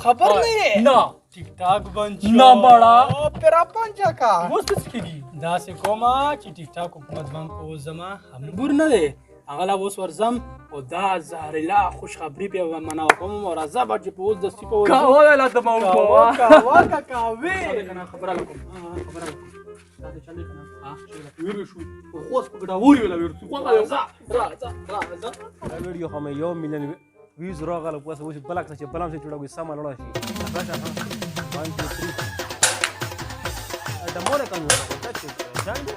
खबर नहीं ना टिक टाक बंच ना बड़ा फिर अपन का वो स्किगी da se koma ci टिक टाक को मत बंक को जमा हम बुर न दे अगला वो स्वरजम او دا زهرلا خوش خبری به منو کوم اور از با چې پوز د سی په का ولا د مو کو کا کاوي کنه خبره لكم خبره لكم دا چلې کنه ویرو شو خوس په ګډا وری ولا ویرو خو دا ویډیو هم 1 مليون ویوز راغله پوس وش بلک چې بلام چې جوړوي سم لړا شي راشه 1 2 3 دا مونږه کوم څه چې ځان دې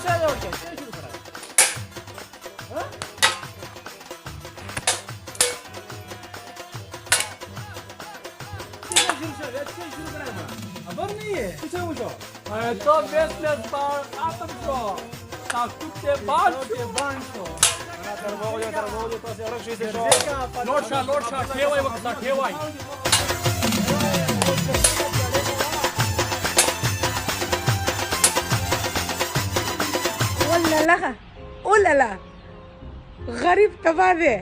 څه یو کې شروع کړه ها खबर नहीं है څه وشو तो बिजनेस पर खत्म शो ताकत के बाद के बांचो تر وګړو تاسو اورښ شي شو लोड शा ठेवाय वक्त ठेवाय ولا لا غريب تبادي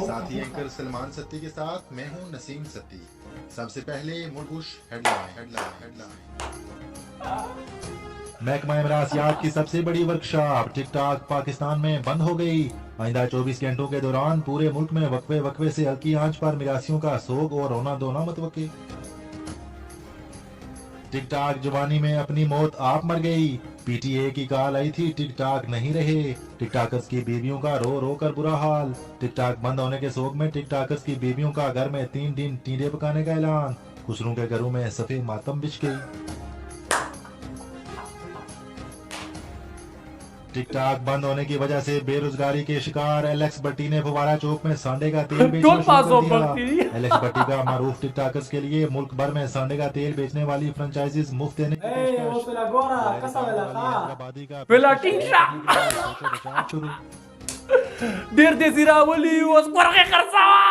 साथी एंकर सलमान सत्ती के साथ मैं हूं नसीम सत्ती। सबसे पहले मुरगुश हेडलाइन। महकमा मिरासियात की सबसे बड़ी वर्कशॉप टिकटॉक पाकिस्तान में बंद हो गई। आइंदा 24 घंटों के दौरान पूरे मुल्क में वक्फे से हल्की आंच पर मिरासियों का सोग और रोना धोना मतवक्के। टिकटॉक जुबानी में अपनी मौत आप मर गई। पीटीए की कॉल आई थी टिकटॉक नहीं रहे। टिकटॉकर्स की बीवियों का रो रो कर बुरा हाल। टिकटॉक बंद होने के शोक में टिकटॉकर्स की बीवियों का घर में 3 दिन टींडे पकाने का ऐलान। खुसरों के घरों में सफे मातम बिछ गई। टिकटॉक बंद होने की वजह से बेरोजगारी के शिकार एलेक्स भट्टी ने फवारा चौक में सांडे का तेल बेचना शुरू कर दिया। एलेक्स भट्टी का मारूफ टिकटॉकर्स के लिए मुल्क भर में सांडे का तेल बेचने वाली फ्रेंचाइजीज मुफ्त देने की देर देसीरा वली वस परगे खरसावा